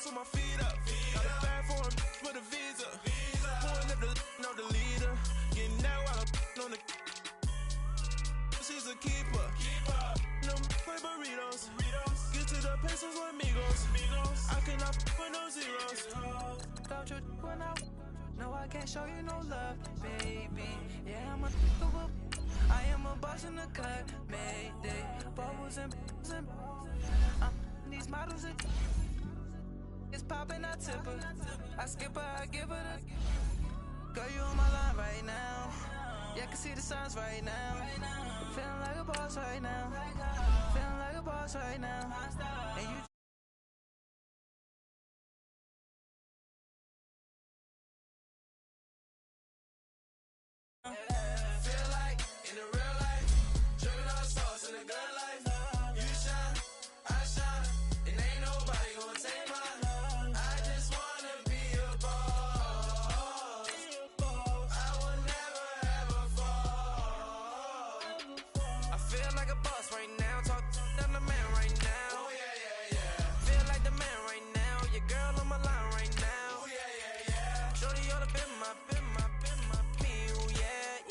boss with my feet up. Got a bag for him with a visa. Pulling up the leader. Getting that while I'm on the. She's a keeper. No play burritos. Get to the pesos with amigos. I cannot with no zeros. Don't you when no, I can't show you no love, baby. Yeah, I am a boss in the cut, Mayday. Bubbles and these models it's popping, I tip her. I skip her, I give her the. Girl, you on my line right now. Yeah, I can see the signs right now. Feeling like a boss right now. Feeling like a boss right now. And you. Feel like in the real life, dripping all sauce in the good life. You shine, I shine, and ain't nobody gonna take mine. I just wanna be a boss. I will never ever fall. I feel like a boss right now. Talk to the man right now. Oh yeah. Feel like the man right now. Your girl on my line right now. Oh yeah. Shorty oughta been my me. Ooh, yeah.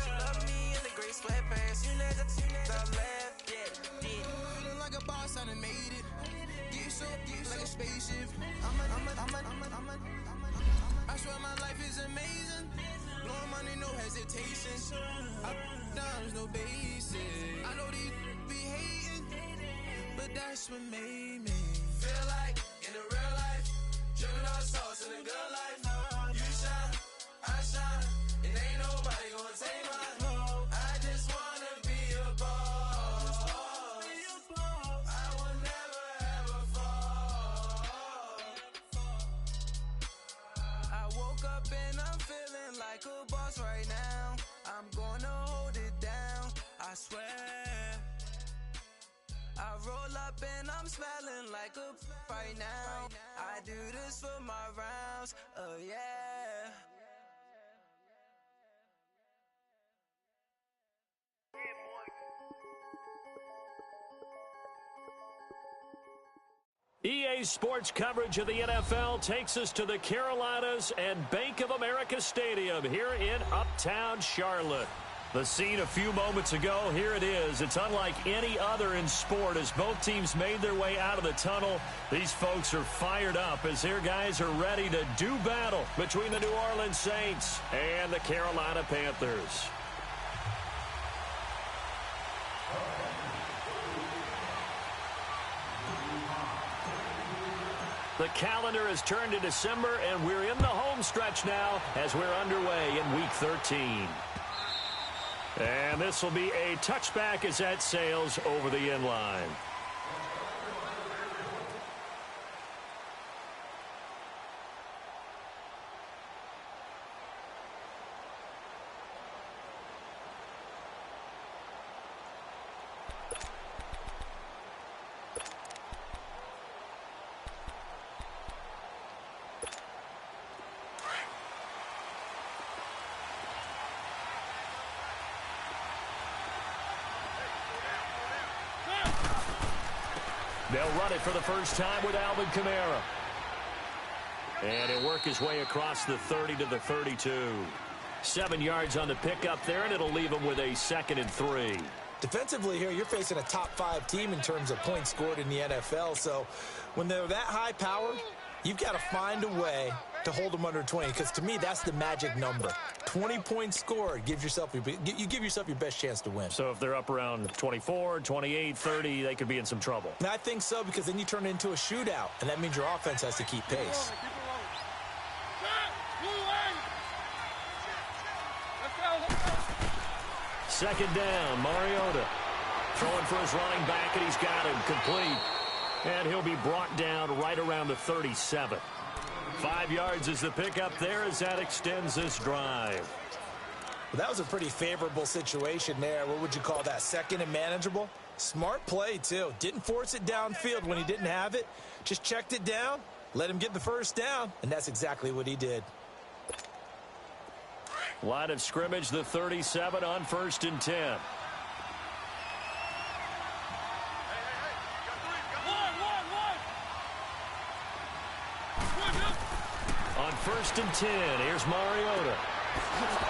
She love me in the gray sweatpants. You never left, yeah. Feeling like a boss, I done made it. Get so like a spaceship. I swear my life is amazing. Blowing money, no hesitation. There's no basic. I know these be hating, but that's what made me feel like in the real life, dripping all sauce in the good life. You shine, I shine, and ain't nobody gonna take mine. I just wanna be a boss. I will never ever fall. I woke up and I'm feeling like a boss right now. I'm gonna hold it down, I swear. I roll up and I'm smelling like a right now. I do this for my rounds, oh yeah. EA Sports coverage of the NFL takes us to the Carolinas and Bank of America Stadium here in Uptown Charlotte. The scene a few moments ago, here it is. It's unlike any other in sport as both teams made their way out of the tunnel. These folks are fired up as their guys are ready to do battle between the New Orleans Saints and the Carolina Panthers. The calendar has turned to December, and we're in the home stretch now as we're underway in Week 13. And this will be a touchback as that sails over the end line. They'll run it for the first time with Alvin Kamara. And he'll work his way across the 30 to the 32. 7 yards on the pickup there, and it'll leave him with a 2nd and 3. Defensively here, you're facing a top-5 team in terms of points scored in the NFL. So when they're that high-powered, you've got to find a way to hold them under 20, because to me, that's the magic number. 20 points scored, you give yourself your best chance to win. So if they're up around 24, 28, 30, they could be in some trouble. And I think so, because then you turn it into a shootout, and that means your offense has to keep pace. Second down, Mariota throwing for his running back, and he's got him complete. And he'll be brought down right around the 37. 5 yards is the pickup there as that extends this drive. Well, that was a pretty favorable situation there. What would you call that? Second and manageable? Smart play, too. Didn't force it downfield when he didn't have it. Just checked it down, let him get the first down, and that's exactly what he did. Line of scrimmage, the 37 on 1st and 10. On 1st and 10, here's Mariota.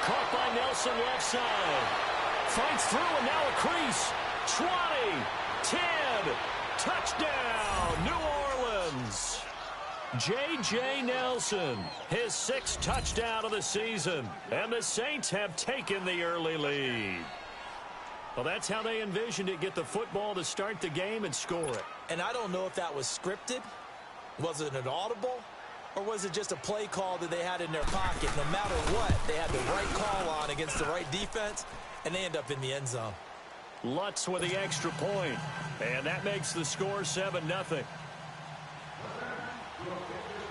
Caught by Nelson left side. Fights through and now a crease. 20, 10, touchdown, New Orleans. J.J. Nelson, his 6th touchdown of the season. And the Saints have taken the early lead. Well, that's how they envisioned it, get the football to start the game and score it. And I don't know if that was scripted. Was it an audible? Or was it just a play call that they had in their pocket? No matter what, they had the right call on against the right defense, and they end up in the end zone. Lutz with the extra point, and that makes the score 7-0.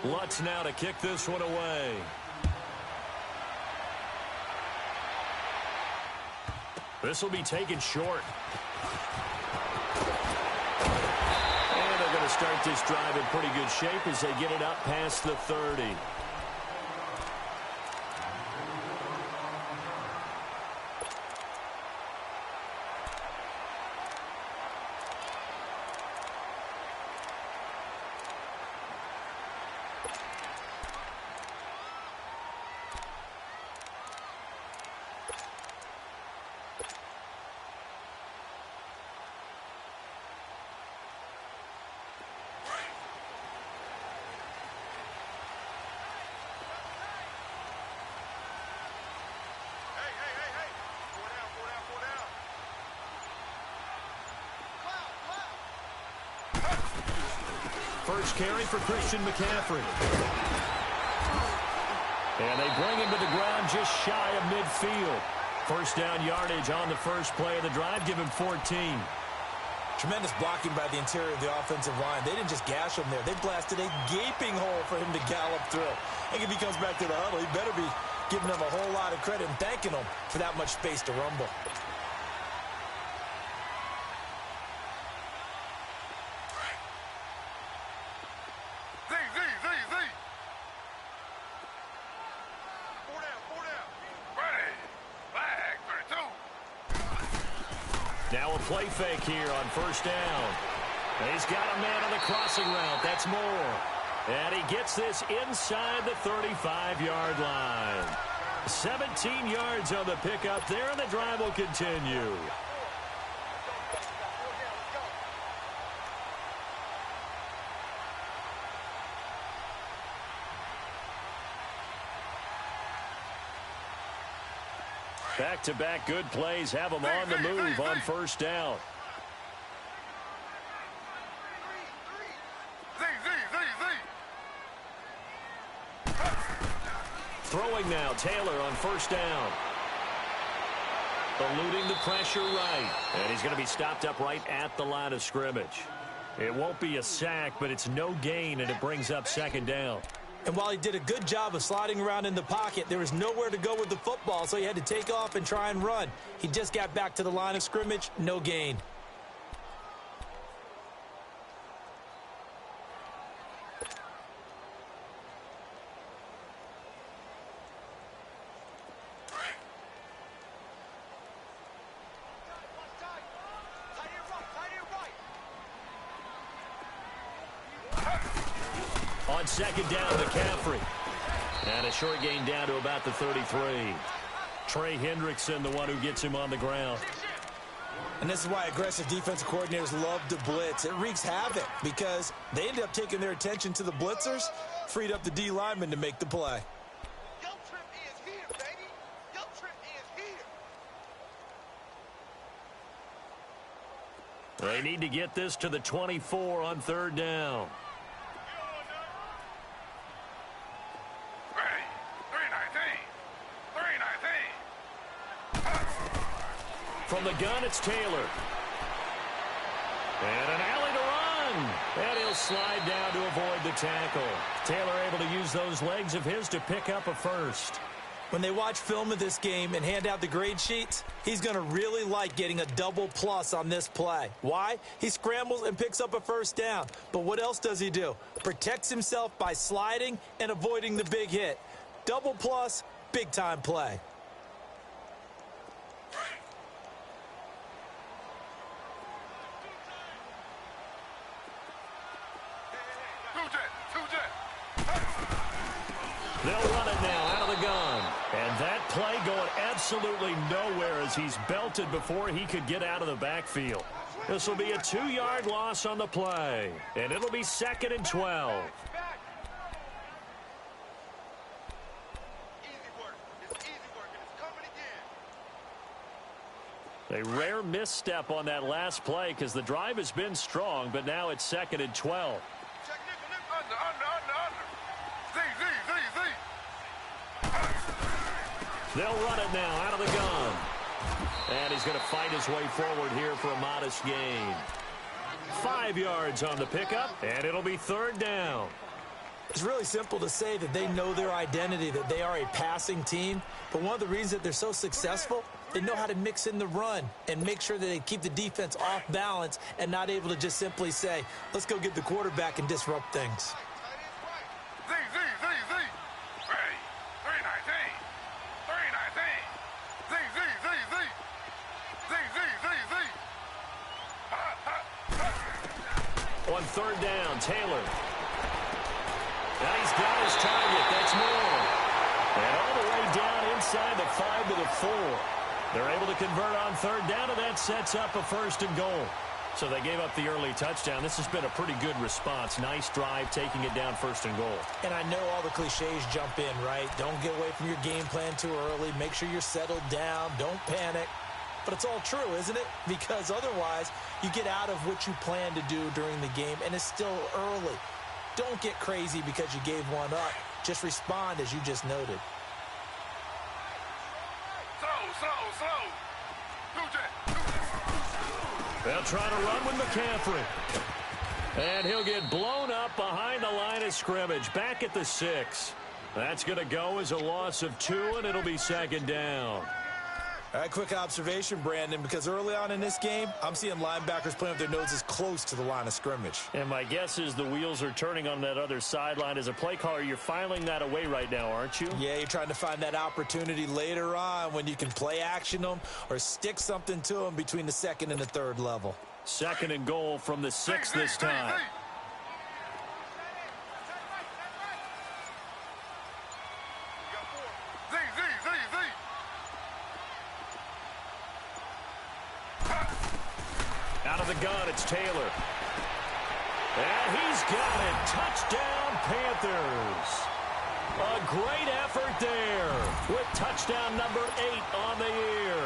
Lutz now to kick this one away. This will be taken short. And they're going to start this drive in pretty good shape as they get it up past the 30. First carry for Christian McCaffrey. And they bring him to the ground just shy of midfield. First down yardage on the first play of the drive. Give him 14. Tremendous blocking by the interior of the offensive line. They didn't just gash him there. They blasted a gaping hole for him to gallop through. I think if he comes back to the huddle, he better be giving them a whole lot of credit and thanking them for that much space to rumble. Now a play fake here on first down. And he's got a man on the crossing route. That's Moore. And he gets this inside the 35-yard line. 17 yards on the pickup there, and the drive will continue. Back-to-back good plays have them on the move on first down. Throwing now, Taylor on first down. Eluding the pressure right. And he's going to be stopped up right at the line of scrimmage. It won't be a sack, but it's no gain, and it brings up second down. And while he did a good job of sliding around in the pocket, there was nowhere to go with the football, so he had to take off and try and run. He just got back to the line of scrimmage, no gain. On second down, McCaffrey. And a short gain down to about the 33. Trey Hendrickson, the one who gets him on the ground. And this is why aggressive defensive coordinators love to blitz. It wreaks havoc because they ended up taking their attention to the blitzers, freed up the D lineman to make the play. They need to get this to the 24 on third down. From the gun, it's Taylor. And an alley to run. And he'll slide down to avoid the tackle. Taylor able to use those legs of his to pick up a first. When they watch film of this game and hand out the grade sheets, he's going to really like getting a double plus on this play. Why? He scrambles and picks up a first down. But what else does he do? Protects himself by sliding and avoiding the big hit. Double plus, big-time play. They'll run it now out of the gun. And that play going absolutely nowhere as he's belted before he could get out of the backfield. This will be a 2-yard loss on the play. And it'll be 2nd and 12. A rare misstep on that last play because the drive has been strong, but now it's 2nd and 12. They'll run it now out of the gun. And he's going to fight his way forward here for a modest gain. 5 yards on the pickup, and it'll be 3rd down. It's really simple to say that they know their identity, that they are a passing team. But one of the reasons that they're so successful, they know how to mix in the run and make sure that they keep the defense off balance and not able to just simply say, let's go get the quarterback and disrupt things. On 3rd down, Taylor. Now he's got his target. That's more. And all the way down inside the 5 to the 4. They're able to convert on 3rd down, and that sets up a 1st and goal. So they gave up the early touchdown. This has been a pretty good response. Nice drive, taking it down 1st and goal. And I know all the cliches jump in, right? Don't get away from your game plan too early. Make sure you're settled down. Don't panic. But it's all true, isn't it? Because otherwise, you get out of what you plan to do during the game, and it's still early. Don't get crazy because you gave one up. Just respond as you just noted. They'll try to run with McCaffrey. And he'll get blown up behind the line of scrimmage, back at the 6. That's going to go as a loss of 2, and it'll be 2nd down. All right, quick observation, Brandon, because early on in this game, I'm seeing linebackers playing with their noses close to the line of scrimmage. And my guess is the wheels are turning on that other sideline. As a play caller, you're filing that away right now, aren't you? Yeah, you're trying to find that opportunity later on when you can play action them or stick something to them between the 2nd and the 3rd level. 2nd and goal from the 6 this time. Out of the gun, it's Taylor. And he's got it. Touchdown, Panthers. A great effort there with touchdown number 8 on the year.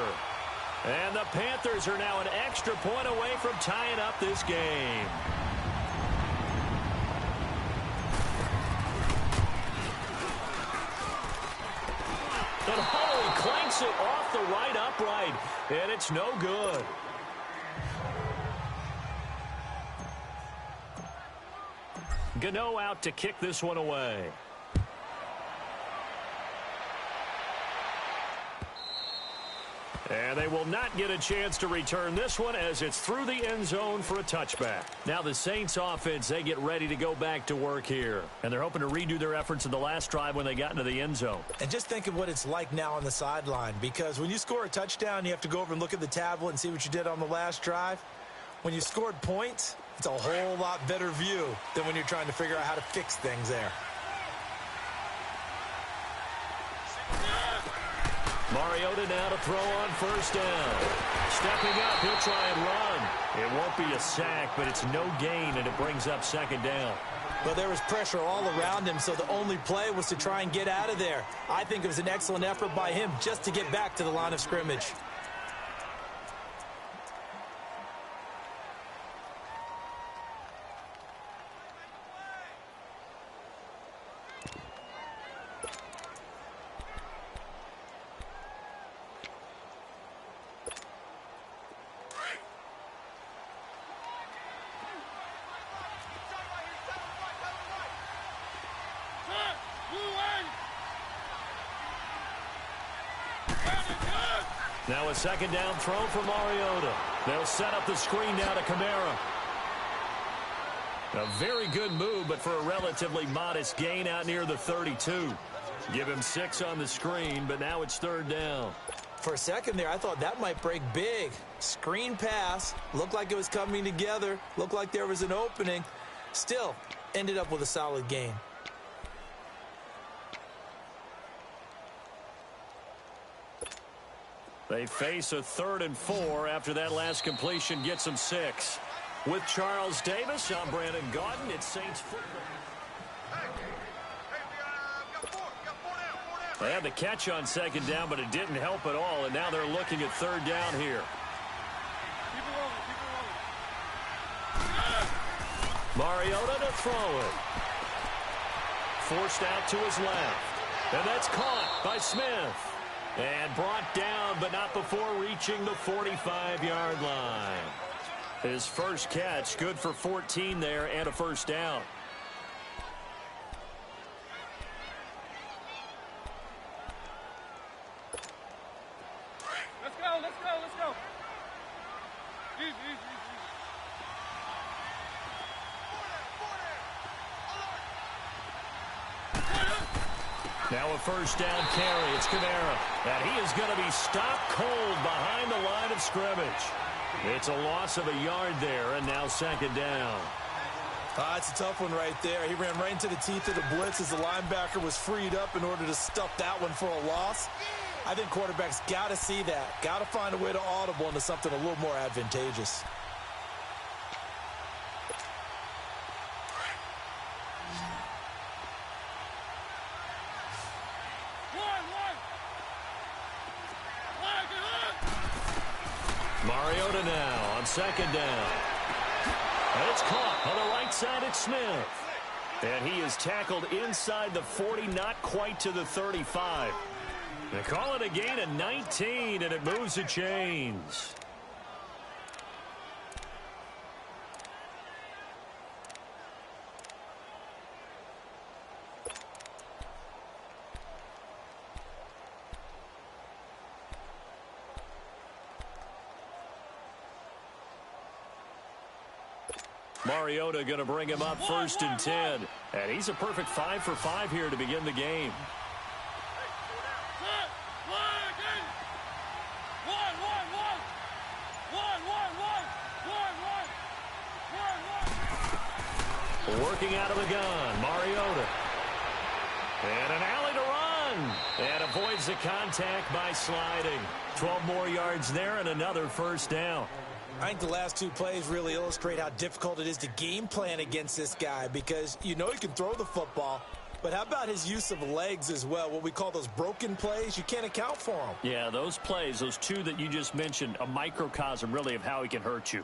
And the Panthers are now an extra point away from tying up this game. And Holley clanks it off the right upright, and it's no good. Gano out to kick this one away. And they will not get a chance to return this one as it's through the end zone for a touchback. Now the Saints offense, they get ready to go back to work here. And they're hoping to redo their efforts in the last drive when they got into the end zone. And just think of what it's like now on the sideline, because when you score a touchdown, you have to go over and look at the tablet and see what you did on the last drive. When you scored points, it's a whole lot better view than when you're trying to figure out how to fix things there. Mariota now to throw on 1st down. Stepping up, he'll try and run. It won't be a sack, but it's no gain, and it brings up 2nd down. Well, there was pressure all around him, so the only play was to try and get out of there. I think it was an excellent effort by him just to get back to the line of scrimmage. Now a 2nd down throw for Mariota. They'll set up the screen now to Kamara. A very good move, but for a relatively modest gain out near the 32. Give him 6 on the screen, but now it's 3rd down. For a second there, I thought that might break big. Screen pass. Looked like it was coming together. Looked like there was an opening. Still, ended up with a solid gain. They face a 3rd and 4 after that last completion gets them 6. With Charles Davis, I'm Brandon Gaudin. It's Saints football. They had the catch on 2nd down, but it didn't help at all, and now they're looking at 3rd down here. Mariota to throw it. Forced out to his left. And that's caught by Smith. And brought down, but not before reaching the 45-yard line. His first catch, good for 14 there and a 1st down. Let's go, let's go, let's go. Easy, easy, easy. Now a 1st down carry. It's Kamara. And he is going to be stopped cold behind the line of scrimmage. It's a loss of a yard there, and now 2nd down. It's a tough one right there. He ran right into the teeth of the blitz as the linebacker was freed up in order to stuff that one for a loss. I think quarterbacks got to see that. Got to find a way to audible into something a little more advantageous. Mariota now on 2nd down. And it's caught on the right side at Smith. And he is tackled inside the 40, not quite to the 35. They call it a gain of 19, and it moves the chains. Mariota going to bring him up 1st and 10. And he's a perfect 5 for 5 here to begin the game. Working out of the gun, Mariota. And an alley to run. And avoids the contact by sliding. 12 more yards there and another 1st down. I think the last 2 plays really illustrate how difficult it is to game plan against this guy because you know he can throw the football, but how about his use of legs as well, what we call those broken plays? You can't account for them. Yeah, those plays, those 2 that you just mentioned, a microcosm really of how he can hurt you.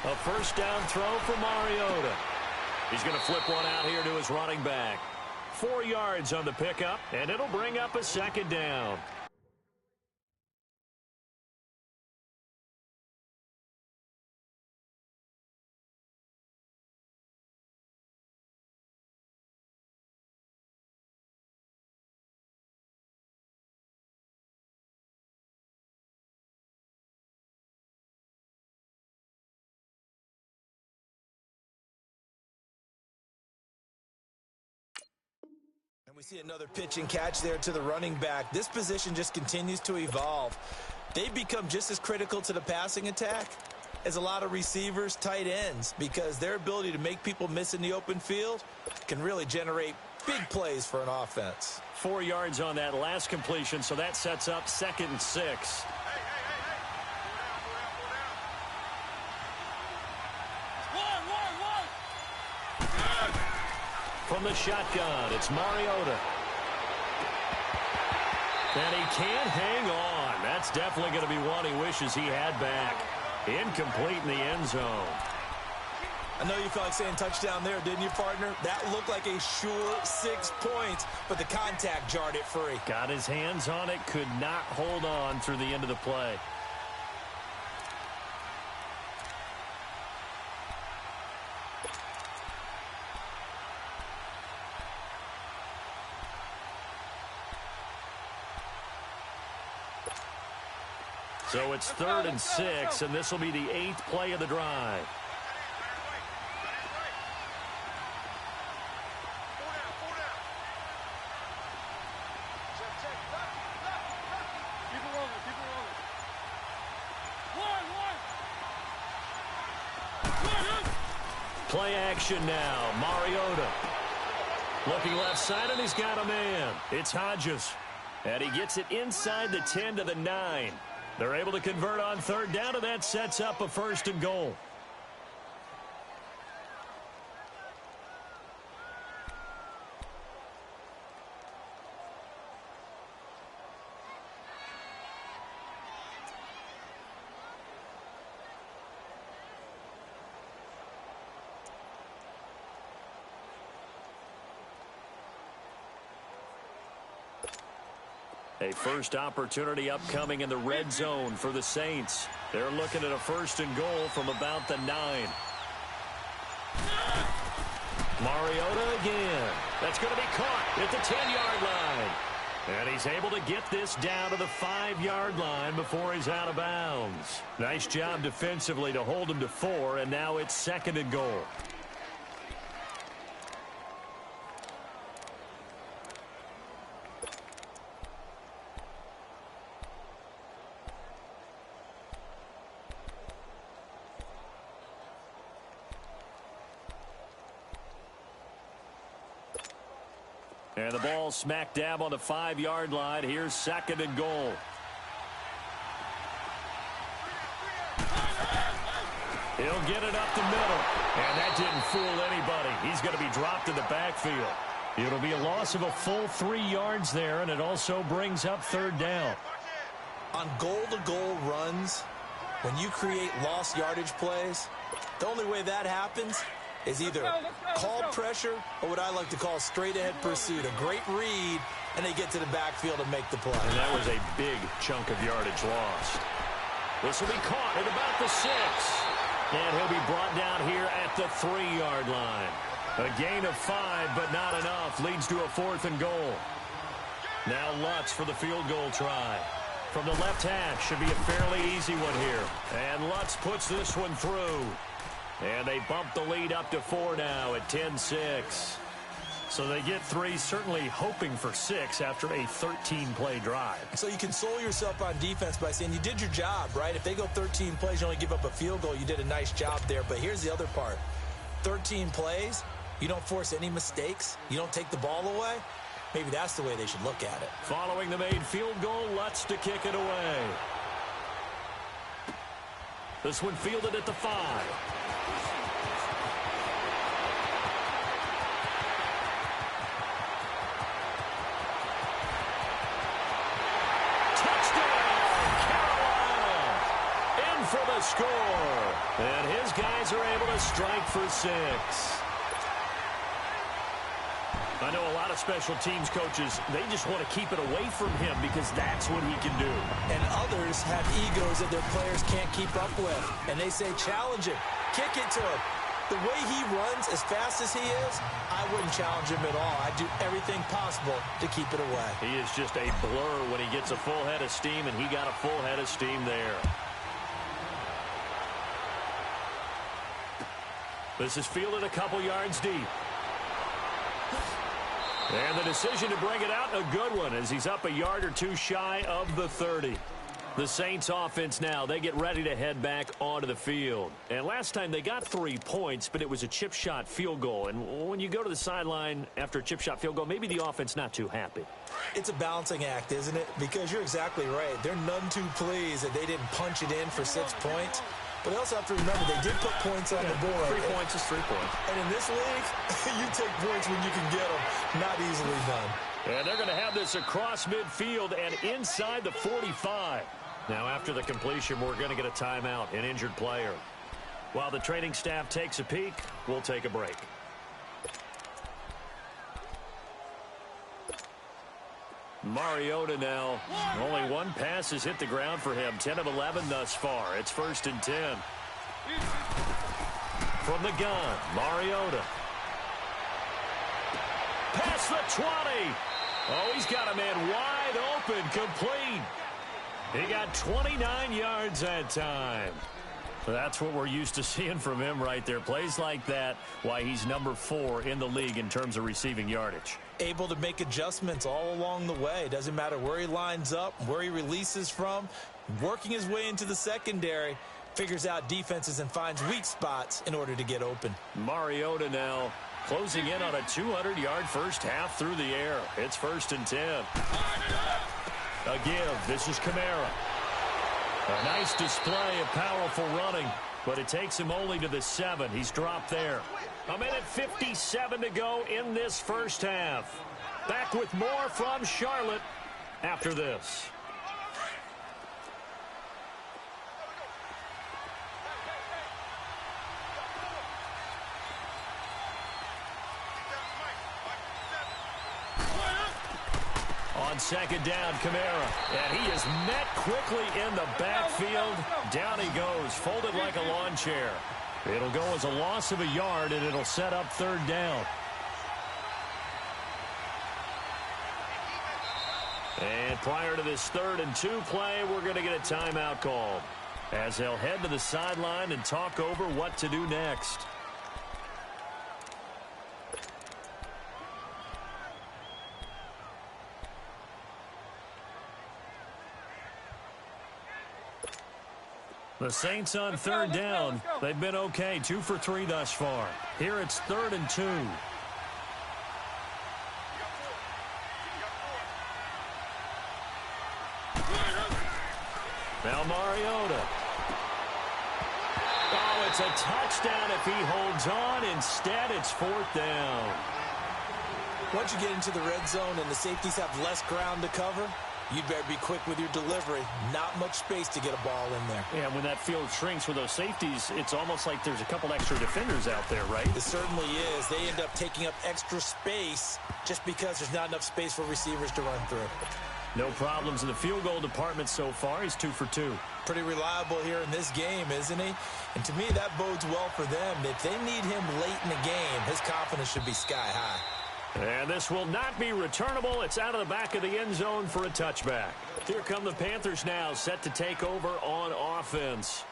A 1st down throw for Mariota. He's going to flip one out here to his running back. 4 yards on the pickup, and it'll bring up a 2nd down. We see another pitch and catch there to the running back. This position just continues to evolve. They've become just as critical to the passing attack as a lot of receivers, tight ends, because their ability to make people miss in the open field can really generate big plays for an offense. 4 yards on that last completion, so that sets up 2nd and 6. From the shotgun, it's Mariota. And he can't hang on. That's definitely going to be one he wishes he had back. Incomplete in the end zone. I know you felt like saying touchdown there, didn't you, partner? That looked like a sure 6 points, but the contact jarred it free. Got his hands on it, could not hold on through the end of the play. So it's 3rd and 6, and this will be the 8th play of the drive. Play action now. Mariota. Looking left side, and he's got a man. It's Hodges. And he gets it inside the 10 to the 9. They're able to convert on third down, and that sets up a 1st and goal. A first opportunity upcoming in the red zone for the Saints. They're looking at a 1st and goal from about the 9. Mariota again. That's going to be caught at the 10-yard line. And he's able to get this down to the 5-yard line before he's out of bounds. Nice job defensively to hold him to 4, and now it's 2nd and goal. And the ball smack dab on the 5-yard line. Here's 2nd and goal. He'll get it up the middle. And that didn't fool anybody. He's going to be dropped in the backfield. It'll be a loss of a full 3 yards there, and it also brings up 3rd down. On goal-to-goal runs, when you create lost yardage plays, the only way that happens is either called pressure or what I like to call straight-ahead pursuit. A great read, and they get to the backfield and make the play. And that was a big chunk of yardage lost. This will be caught at about the 6. And he'll be brought down here at the 3-yard line. A gain of 5, but not enough. Leads to a 4th and goal. Now Lutz for the field goal try. From the left hash, should be a fairly easy one here. And Lutz puts this one through. And they bump the lead up to 4 now at 10-6. So they get 3, certainly hoping for 6 after a 13-play drive. So you console yourself on defense by saying you did your job, right? If they go 13 plays, you only give up a field goal, you did a nice job there. But here's the other part. 13 plays, you don't force any mistakes, you don't take the ball away. Maybe that's the way they should look at it. Following the made field goal, Lutz to kick it away. This one fielded at the 5. For the score. And his guys are able to strike for 6. I know a lot of special teams coaches, they just want to keep it away from him because that's what he can do. And others have egos that their players can't keep up with. And they say, challenge him. Kick it to him. The way he runs as fast as he is, I wouldn't challenge him at all. I'd do everything possible to keep it away. He is just a blur when he gets a full head of steam, and he got a full head of steam there. This is fielded a couple yards deep. And the decision to bring it out, a good one, as he's up a yard or 2 shy of the 30. The Saints offense now, they get ready to head back onto the field. And last time they got 3 points, but it was a chip shot field goal. And when you go to the sideline after a chip shot field goal, maybe the offense not too happy. It's a balancing act, isn't it? Because you're exactly right. They're none too pleased that they didn't punch it in for 6 points. But they also have to remember they did put points on the board. 3 points is 3 points. And in this league, you take points when you can get them. Not easily done. And they're going to have this across midfield and inside the 45. Now, after the completion, we're going to get a timeout, an injured player. While the training staff takes a peek, we'll take a break. Mariota now, only 1 pass has hit the ground for him. 10 of 11 thus far. It's 1st and 10. From the gun, Mariota. Past the 20. Oh, he's got a man wide open, complete. He got 29 yards that time. That's what we're used to seeing from him right there. Plays like that, why he's number 4 in the league in terms of receiving yardage. Able to make adjustments all along the way. Doesn't matter where he lines up, where he releases from, working his way into the secondary. Figures out defenses and finds weak spots in order to get open. Mariota now closing in on a 200-yard first half through the air. It's 1st and 10. A give. This is Kamara. A nice display of powerful running, but it takes him only to the 7. He's dropped there. 1:57 to go in this first half. Back with more from Charlotte after this. On 2nd down, Kamara. And he is met quickly in the backfield. Down he goes, folded like a lawn chair. It'll go as a loss of a yard, and it'll set up 3rd down. And prior to this 3rd and 2 play, we're going to get a timeout called, as they'll head to the sideline and talk over what to do next. The Saints on 3rd down. They've been okay, 2 for 3 thus far. Here it's 3rd and 2. Now Mariota. Oh, it's a touchdown if he holds on. Instead, it's 4th down. Once you get into the red zone and the safeties have less ground to cover, you'd better be quick with your delivery. Not much space to get a ball in there. Yeah, when that field shrinks with those safeties, it's almost like there's a couple extra defenders out there, right? It certainly is. They end up taking up extra space just because there's not enough space for receivers to run through. No problems in the field goal department so far. He's 2 for 2. Pretty reliable here in this game, isn't he? And to me, that bodes well for them. If they need him late in the game, his confidence should be sky high. And this will not be returnable. It's out of the back of the end zone for a touchback. Here come the Panthers now, set to take over on offense.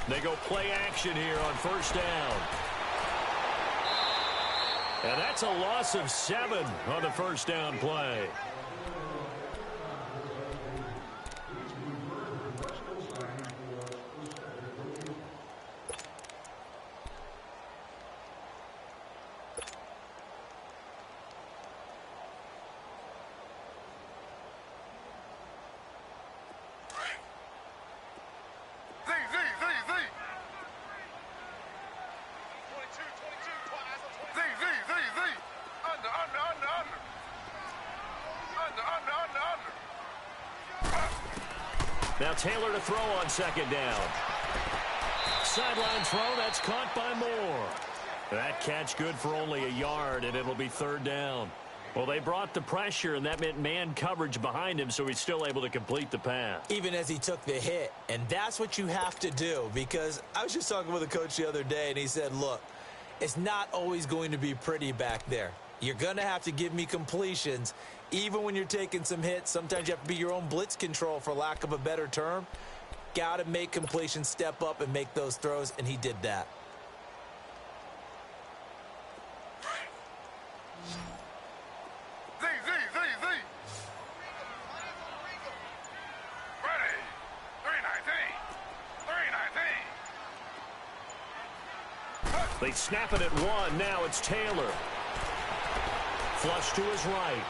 They go play action here on 1st down. And that's a loss of 7 on the 1st down play. Now Taylor to throw on 2nd down. Sideline throw, that's caught by Moore. That catch good for only a yard, and it'll be 3rd down. Well, they brought the pressure, and that meant man coverage behind him, so he's still able to complete the pass. Even as he took the hit, and that's what you have to do, because I was just talking with a coach the other day, and he said, look, it's not always going to be pretty back there. You're going to have to give me completions. Even when you're taking some hits, sometimes you have to be your own blitz control, for lack of a better term. Got to make completions, step up, and make those throws, and he did that. They snap it at 1. Now it's Taylor. Flush to his right.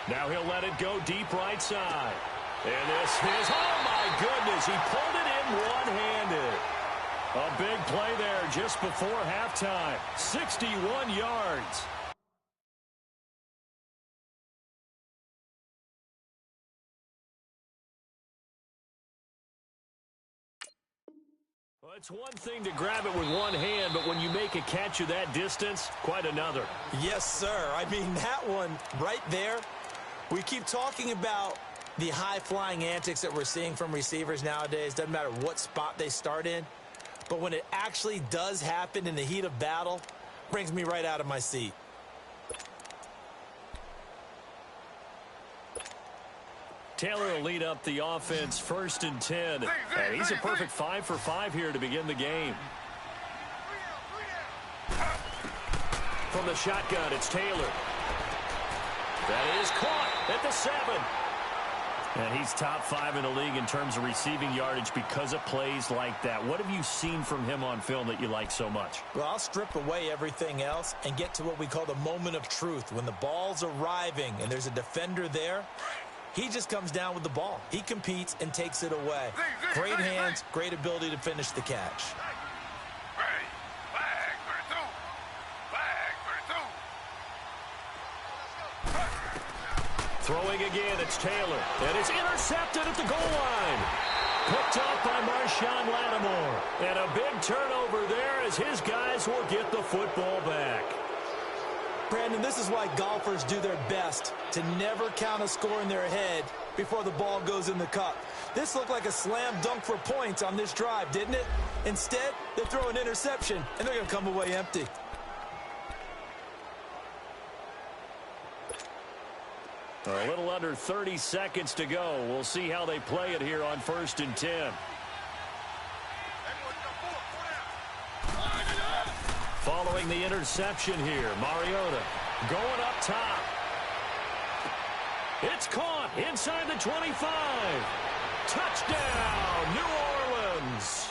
Now he'll let it go deep right side. And this is, oh my goodness, he pulled it in one-handed. A big play there just before halftime. 61 yards. Well, it's one thing to grab it with one hand, but when you make a catch of that distance, quite another. Yes, sir. I mean, that one right there, we keep talking about the high-flying antics that we're seeing from receivers nowadays. Doesn't matter what spot they start in. But when it actually does happen in the heat of battle, Brings me right out of my seat. Taylor will lead up the offense 1st and 10. And he's a perfect 5 for 5 here to begin the game. From the shotgun, it's Taylor. That is caught at the 7. And he's top 5 in the league in terms of receiving yardage because of plays like that. What have you seen from him on film that you like so much? Well, I'll strip away everything else and get to what we call the moment of truth. When the ball's arriving and there's a defender there, he just comes down with the ball. He competes and takes it away. Great hands, great ability to finish the catch. Throwing again, it's Taylor. And it's intercepted at the goal line. Picked up by Marshawn Lattimore. And a big turnover there as his guys will get the football back. Brandon, this is why golfers do their best to never count a score in their head before the ball goes in the cup. This looked like a slam dunk for points on this drive, didn't it? Instead, they throw an interception, and they're going to come away empty. A little under 30 seconds to go. We'll see how they play it here on 1st and 10. Following the interception here, Mariota going up top. It's caught inside the 25. Touchdown, New Orleans.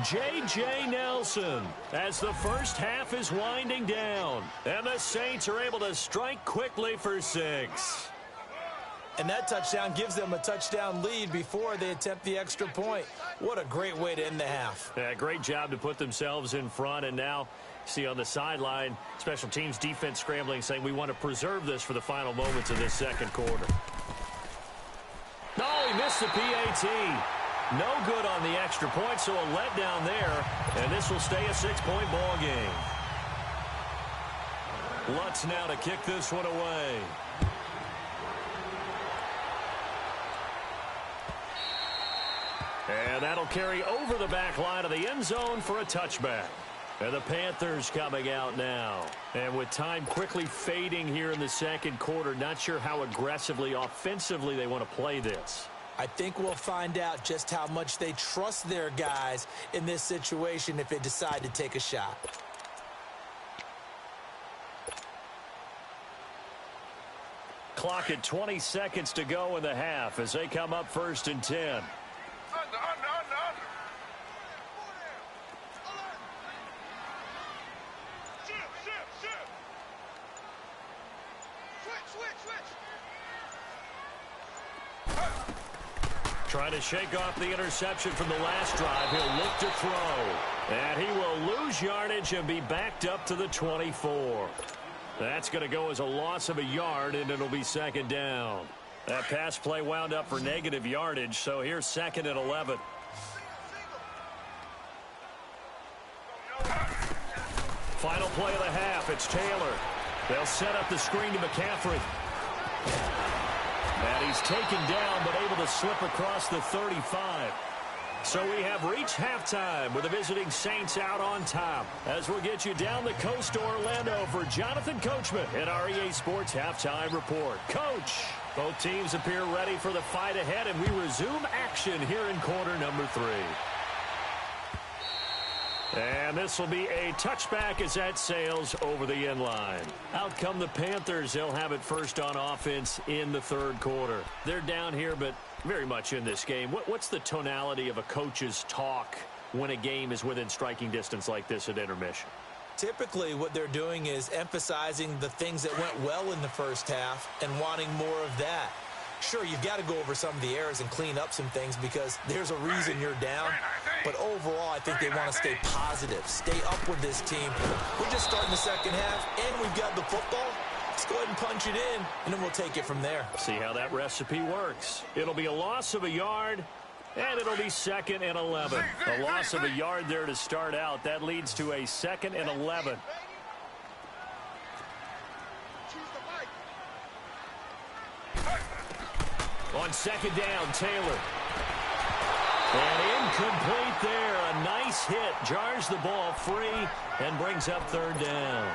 J.J. Nelson as the first half is winding down. And the Saints are able to strike quickly for 6. And that touchdown gives them a touchdown lead before they attempt the extra point. What a great way to end the half. Yeah, great job to put themselves in front. And now, see on the sideline, special teams defense scrambling, saying we want to preserve this for the final moments of this second quarter. No, he missed the PAT. No good on the extra point, so a letdown there. And this will stay a 6-point ball game. Lutz now to kick this one away. And that'll carry over the back line of the end zone for a touchback. And the Panthers coming out now. And with time quickly fading here in the second quarter, not sure how aggressively, offensively they want to play this. I think we'll find out just how much they trust their guys in this situation if they decide to take a shot. Clock at 20 seconds to go in the half as they come up 1st and 10. Trying to shake off the interception from the last drive. He'll look to throw. And he will lose yardage and be backed up to the 24. That's going to go as a loss of a yard, and it'll be 2nd down. That pass play wound up for negative yardage, so here's 2nd and 11. Final play of the half, it's Taylor. They'll set up the screen to McCaffrey. And he's taken down, but able to slip across the 35. So we have reached halftime with the visiting Saints out on top. As we'll get you down the coast to Orlando for Jonathan Coachman at our EA Sports Halftime Report. Coach, both teams appear ready for the fight ahead, and we resume action here in quarter number 3. And this will be a touchback as that sails over the end line. Out come the Panthers. They'll have it first on offense in the 3rd quarter. They're down here, but very much in this game. What's the tonality of a coach's talk when a game is within striking distance like this at intermission? Typically, what they're doing is emphasizing the things that went well in the first half and wanting more of that. Sure, you've got to go over some of the errors and clean up some things because there's a reason you're down. But overall, I think they want to stay positive, stay up with this team. We're just starting the second half, and we've got the football. Let's go ahead and punch it in, and then we'll take it from there. See how that recipe works. It'll be a loss of a yard, and it'll be 2nd and 11. A loss of a yard there to start out. That leads to a 2nd and 11. On 2nd down, Taylor. And incomplete there. A nice hit. Jars the ball free and brings up third down.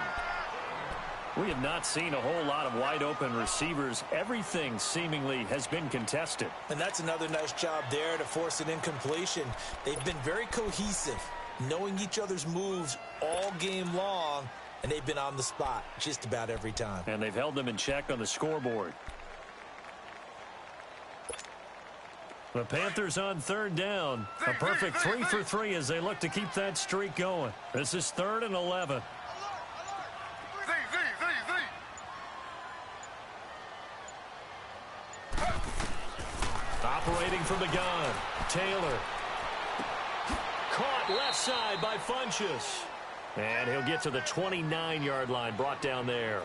We have not seen a whole lot of wide-open receivers. Everything seemingly has been contested. And that's another nice job there to force an incompletion. They've been very cohesive, knowing each other's moves all game long, and they've been on the spot just about every time. And they've held them in check on the scoreboard. The Panthers on third down. A perfect 3 for 3 as they look to keep that streak going. This is 3rd and 11. Operating from the gun, Taylor. Caught left side by Funchess. And he'll get to the 29-yard line, brought down there.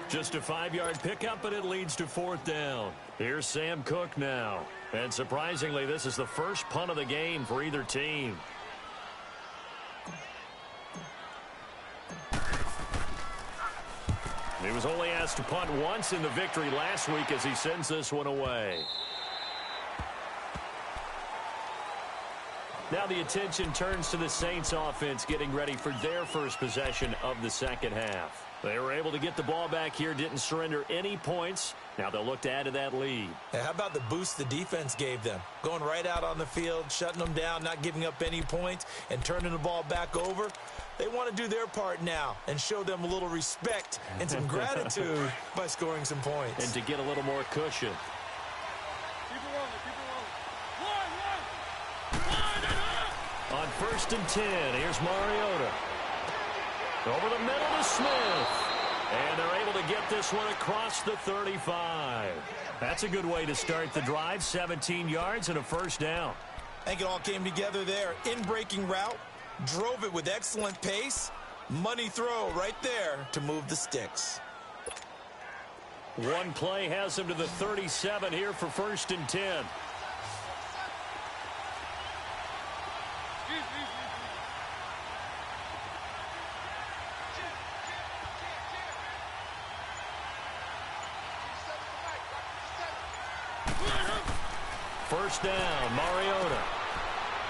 Just a 5-yard pickup, but it leads to 4th down. Here's Sam Cook now. And surprisingly, this is the first punt of the game for either team. He was only asked to punt once in the victory last week as he sends this one away. Now the attention turns to the Saints offense getting ready for their first possession of the second half. They were able to get the ball back here, didn't surrender any points. Now they'll look to add to that lead. How about the boost the defense gave them? Going right out on the field, shutting them down, not giving up any points, and turning the ball back over. They want to do their part now and show them a little respect and some gratitude by scoring some points. And to get a little more cushion. On 1st and 10, here's Mariota. Over the middle to Smith. And they're able to get this one across the 35. That's a good way to start the drive. 17 yards and a first down. I think it all came together there. In-breaking route. Drove it with excellent pace. Money throw right there to move the sticks. One play has him to the 37 here for 1st and 10. First down, Mariota.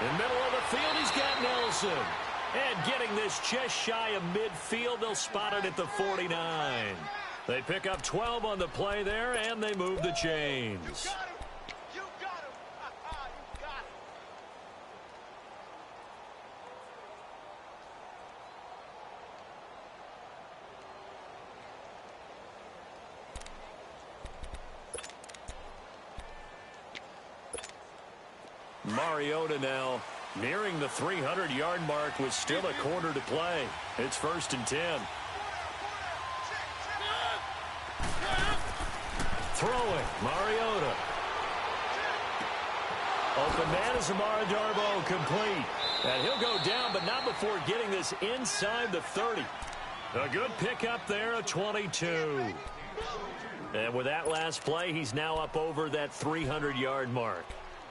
In the middle of the field, he's got Nelson. And getting this just shy of midfield, they'll spot it at the 49. They pick up 12 on the play there, and they move the chains. You got him. You got him. Mariota now nearing the 300-yard mark with still a quarter to play. It's 1st and 10. Throwing, Mariota. Open man is Amara Darboh, complete. And he'll go down, but not before getting this inside the 30. A good pickup there, a 22. And with that last play, he's now up over that 300-yard mark.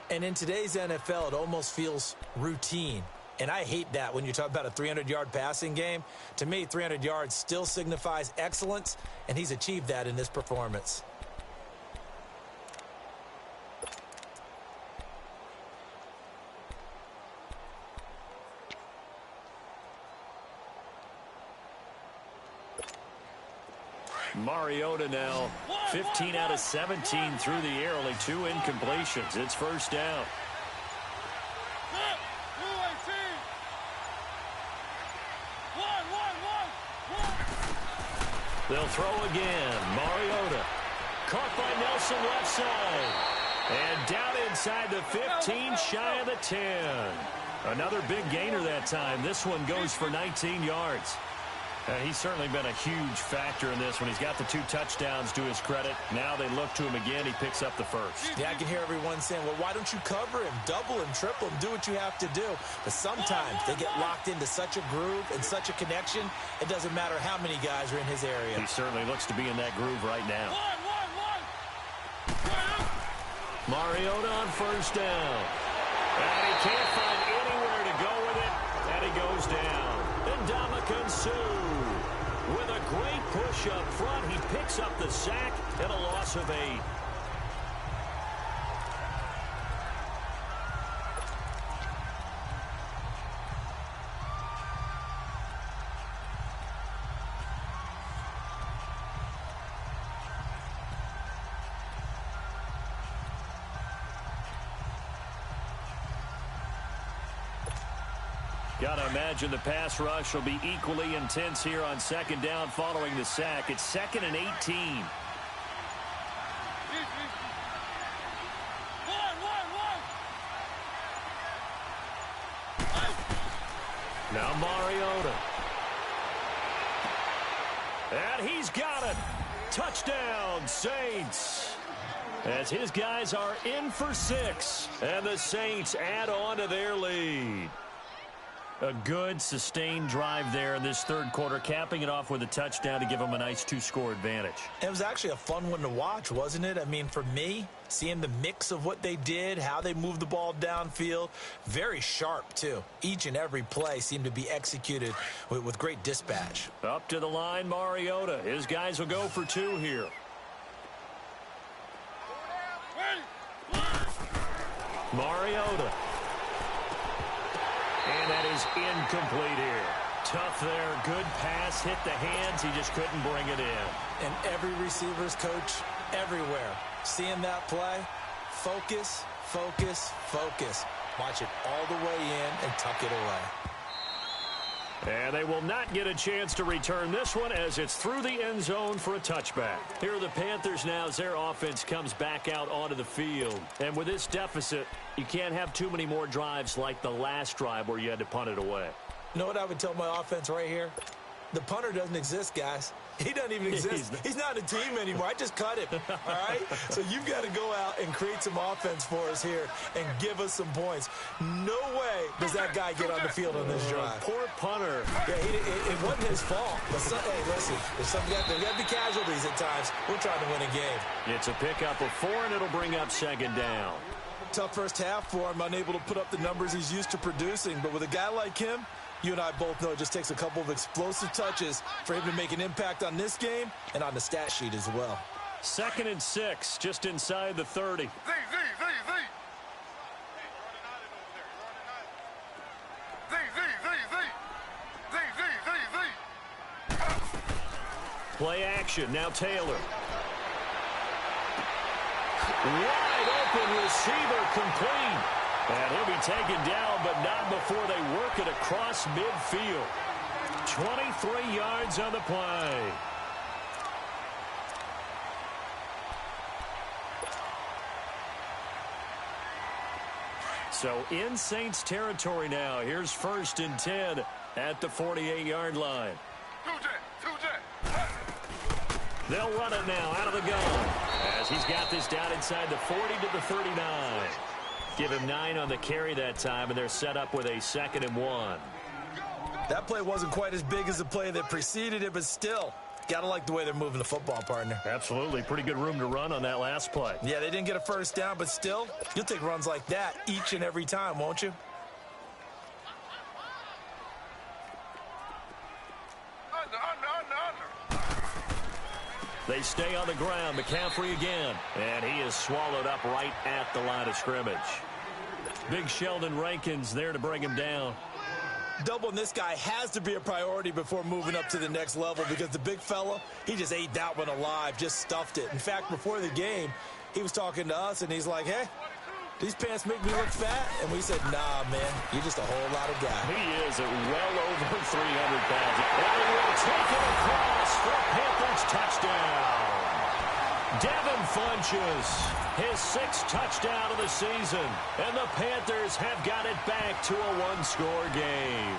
And in today's NFL, it almost feels routine. And I hate that when you talk about a 300-yard passing game. To me, 300 yards still signifies excellence, and he's achieved that in this performance. Mariota now 15 out of 17 through the air, only 2 incompletions. It's 1st down. They'll throw again. Mariota caught by Nelson left side. And down inside the 15, shy of the 10. Another big gainer that time. This one goes for 19 yards. He's certainly been a huge factor in this one. He's got the 2 touchdowns to his credit. Now they look to him again. He picks up the first. Yeah, I can hear everyone saying, well, why don't you cover him? Double him, triple him, do what you have to do. But sometimes they get locked into such a groove and such a connection, it doesn't matter how many guys are in his area. He certainly looks to be in that groove right now. Mariota on 1st down. And he can't find anywhere to go with it. And he goes down. Ndamukong Suh with a great push up front. He picks up the sack and a loss of 8. Got to imagine the pass rush will be equally intense here on second down following the sack. It's 2nd and 18. Now Mariota. And he's got it. Touchdown, Saints. As his guys are in for 6. And the Saints add on to their lead. A good, sustained drive there in this third quarter, capping it off with a touchdown to give them a nice 2-score advantage. It was actually a fun one to watch, wasn't it? I mean, for me, seeing the mix of what they did, how they moved the ball downfield, very sharp, too. Each and every play seemed to be executed with great dispatch. Up to the line, Mariota. His guys will go for 2 here. Mariota. And that is incomplete here. Tough there. Good pass. Hit the hands. He just couldn't bring it in. And every receiver's coach everywhere. Seeing that play, focus, focus, focus. Watch it all the way in and tuck it away. And they will not get a chance to return this one as it's through the end zone for a touchback. Here are the Panthers now as their offense comes back out onto the field. And with this deficit, you can't have too many more drives like the last drive where you had to punt it away. You know what I would tell my offense right here? The punter doesn't exist, guys. He doesn't even exist. He's not a team anymore. I just cut him, all right? So you've got to go out and create some offense for us here and give us some points. No way does that guy get on the field on this drive. Poor punter. Yeah, it wasn't his fault. But hey, listen, there's got to be casualties at times. We're trying to win a game. It's a pickup of 4, and it'll bring up second down. Tough first half for him, unable to put up the numbers he's used to producing. But with a guy like him, you and I both know it just takes a couple of explosive touches for him to make an impact on this game and on the stat sheet as well. 2nd and 6, just inside the 30. Play action, now Taylor. Wide open receiver complete. And he'll be taken down, but not before they work it across midfield. 23 yards on the play. So in Saints territory now. Here's 1st and 10 at the 48-yard line. They'll run it now out of the gun as he's got this down inside the 40 to the 39. Give him 9 on the carry that time, and they're set up with a 2nd and 1. That play wasn't quite as big as the play that preceded it, but still, gotta like the way they're moving the football, partner. Absolutely. Pretty good room to run on that last play. Yeah, they didn't get a first down, but still, you'll take runs like that each and every time, won't you? They stay on the ground. McCaffrey again. And he is swallowed up right at the line of scrimmage. Big Sheldon Rankins there to bring him down. Doubling this guy has to be a priority before moving up to the next level because the big fella, he just ate that one alive, just stuffed it. In fact, before the game, he was talking to us, and he's like, hey, these pants make me look fat? And we said, nah, man, you're just a whole lot of guy. He is at well over 300 pounds. And he will take it across for a Panthers touchdown. Devin Funchess, his 6th touchdown of the season. And the Panthers have got it back to a 1-score game.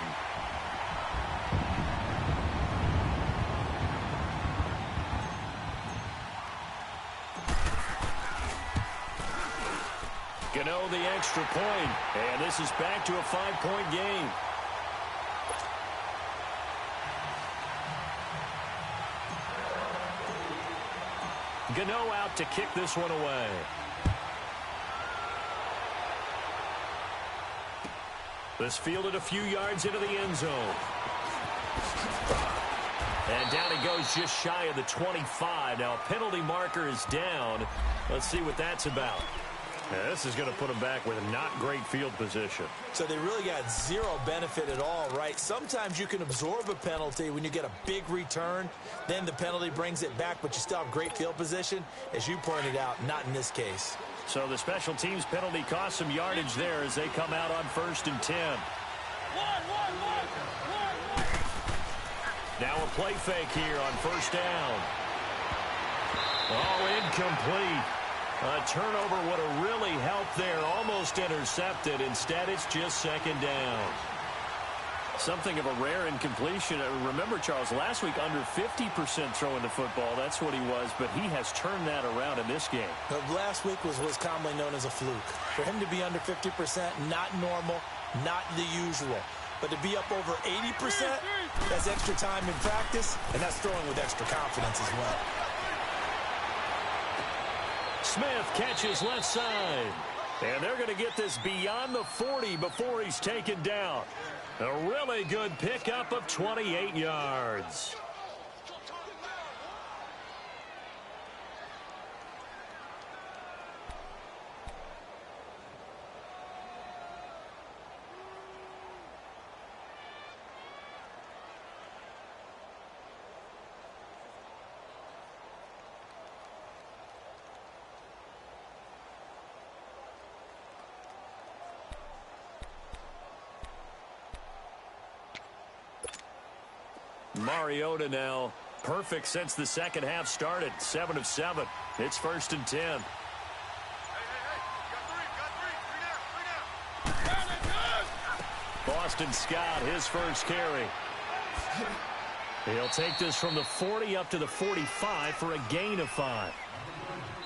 Gano the extra point, and this is back to a 5-point game. Gano out to kick this one away. This fielded a few yards into the end zone. And down he goes just shy of the 25. Now a penalty marker is down. Let's see what that's about. Yeah, this is going to put them back with a not great field position. So they really got zero benefit at all, right? Sometimes you can absorb a penalty when you get a big return. Then the penalty brings it back, but you still have great field position. As you pointed out, not in this case. So the special teams penalty cost some yardage there as they come out on 1st and 10. Now a play fake here on first down. Oh, incomplete. A turnover would have really helped there. Almost intercepted. Instead, it's just second down. Something of a rare incompletion. Remember, Charles, last week under 50% throwing the football. That's what he was, but he has turned that around in this game. Last week was what's commonly known as a fluke. For him to be under 50%, not normal, not the usual. But to be up over 80%, that's extra time in practice, and that's throwing with extra confidence as well. Smith catches left side. And they're going to get this beyond the 40 before he's taken down. A really good pickup of 28 yards. Mariota now perfect since the second half started. 7 of 7. It's 1st and 10. Boston Scott, his first carry. He'll take this from the 40 up to the 45 for a gain of 5.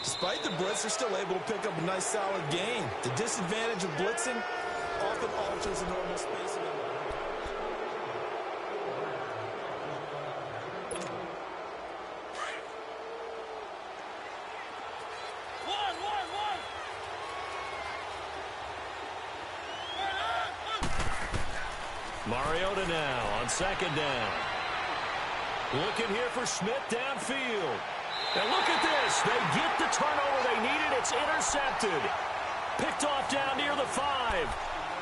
Despite the blitz, they're still able to pick up a nice solid gain. The disadvantage of blitzing often alters the normal spacing. Mariota now on second down. Looking here for Smith downfield. And look at this. They get the turnover they needed. It's intercepted. Picked off down near the 5.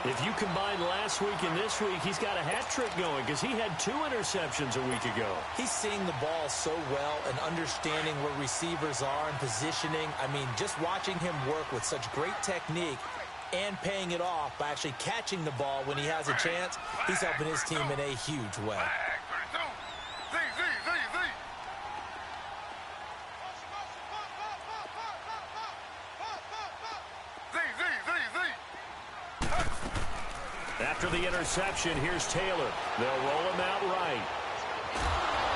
If you combine last week and this week, he's got a hat trick going because he had 2 interceptions a week ago. He's seeing the ball so well and understanding where receivers are and positioning. I mean, just watching him work with such great technique and paying it off by actually catching the ball when he has a chance, he's helping his team in a huge way. After the interception, here's Taylor. They'll roll him out right.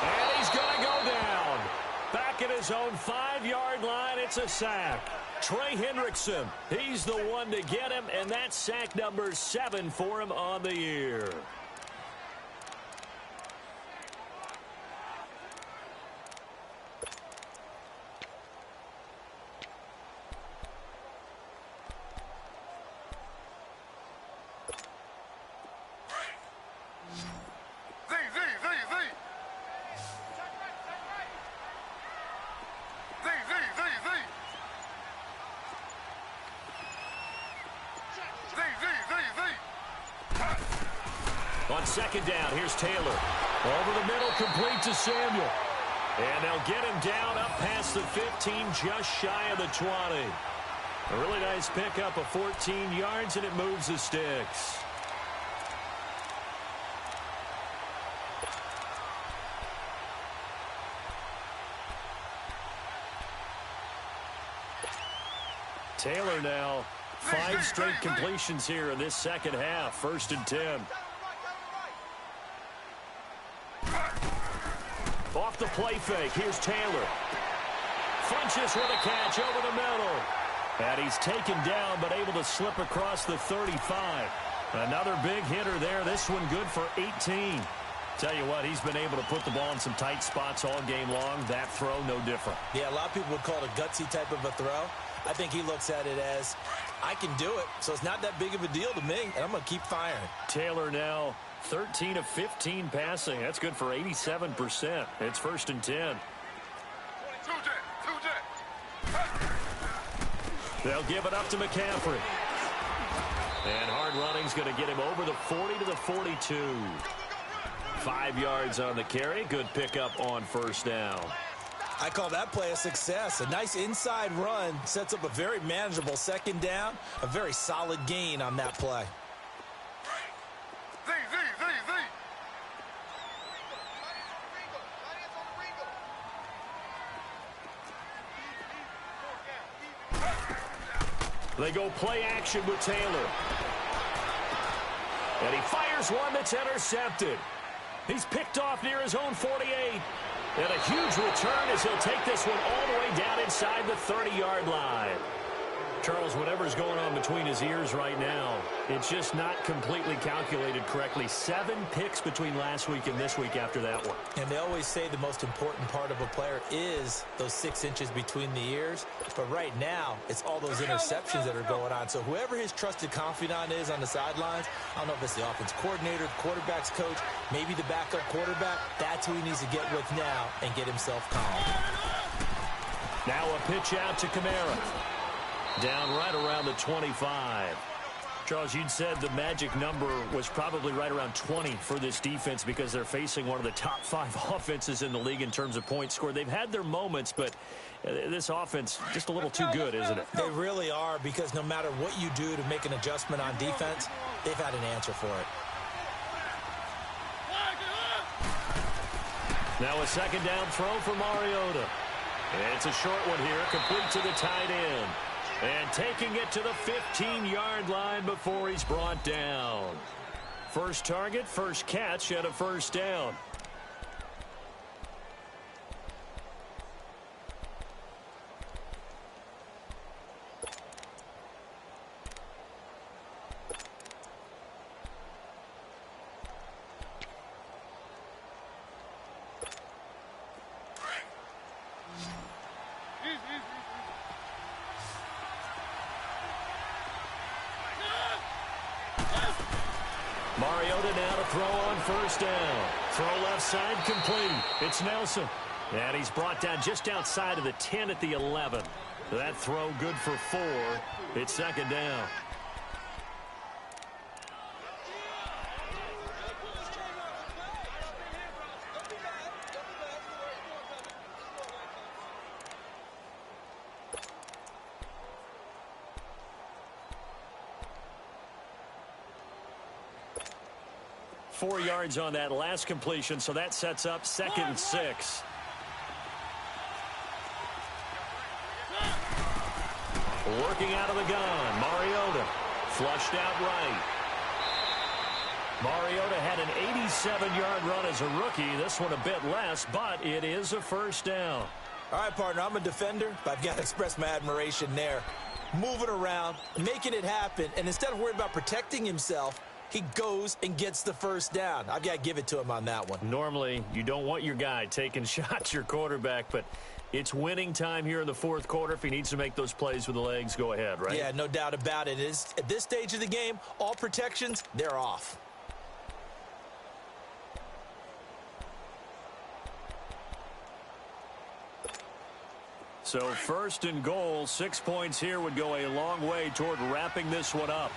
And he's going to go down. Back at his own 5-yard line, it's a sack. Trey Hendrickson, he's the one to get him, and that's sack number 7 for him on the year. On second down, here's Taylor. Over the middle, complete to Samuel. And they'll get him down up past the 15, just shy of the 20. A really nice pickup of 14 yards, and it moves the sticks. Taylor now, 5 straight completions here in this second half. 1st and 10. Off the play fake, here's Taylor. Funches with a catch over the middle. And he's taken down, but able to slip across the 35. Another big hitter there. This one good for 18. Tell you what, he's been able to put the ball in some tight spots all game long. That throw, no different. Yeah, a lot of people would call it a gutsy type of a throw. I think he looks at it as, I can do it, so it's not that big of a deal to me, and I'm going to keep firing. Taylor now 13 of 15 passing. That's good for 87%. It's 1st and 10. They'll give it up to McCaffrey. And hard running's going to get him over the 40 to the 42. 5 yards on the carry. Good pickup on 1st down. I call that play a success. A nice inside run sets up a very manageable 2nd down. A very solid gain on that play. They go play action with Taylor. And he fires one that's intercepted. He's picked off near his own 48. And a huge return as he'll take this one all the way down inside the 30-yard line. Charles, whatever's going on between his ears right now, it's just not completely calculated correctly. 7 picks between last week and this week after that one. And they always say the most important part of a player is those 6 inches between the ears. But right now, it's all those interceptions that are going on. So whoever his trusted confidant is on the sidelines, I don't know if it's the offense coordinator, the quarterback's coach, maybe the backup quarterback, that's who he needs to get with now and get himself calm. Now a pitch out to Kamara. Down right around the 25. Charles, you'd said the magic number was probably right around 20 for this defense because they're facing one of the top 5 offenses in the league in terms of points scored. They've had their moments, but this offense just a little too good, isn't it? They really are, because no matter what you do to make an adjustment on defense, they've had an answer for it. Now a second down throw for Mariota. And it's a short one here, complete to the tight end. And taking it to the 15-yard line before he's brought down. First target, first catch, and a first down. Mariota now to throw on first down. Throw left side complete. It's Nelson. And he's brought down just outside of the 10 at the 11. That throw good for 4. It's second down. Four yards on that last completion, so that sets up 2nd and 6. Working out of the gun, Mariota flushed out right. Mariota had an 87-yard run as a rookie. This one a bit less, but it is a first down. All right, partner, I'm a defender, but I've got to express my admiration there. Moving around, making it happen, and instead of worrying about protecting himself, he goes and gets the first down. I've got to give it to him on that one. Normally, you don't want your guy taking shots, your quarterback, but it's winning time here in the 4th quarter. If he needs to make those plays with the legs, go ahead, right? Yeah, no doubt about it. At this stage of the game, all protections, they're off. So 1st and goal, 6 points here would go a long way toward wrapping this one up.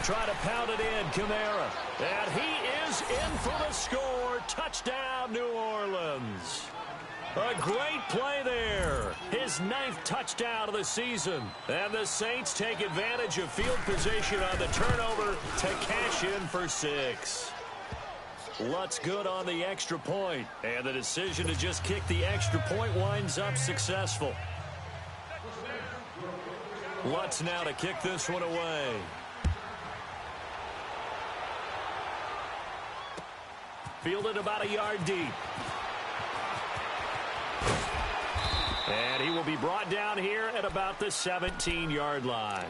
Try to pound it in, Kamara. And he is in for the score. Touchdown, New Orleans. A great play there. His 9th touchdown of the season. And the Saints take advantage of field position on the turnover to cash in for 6. Lutz good on the extra point. And the decision to just kick the extra point winds up successful. Lutz now to kick this one away. Fielded about a yard deep. And he will be brought down here at about the 17-yard line.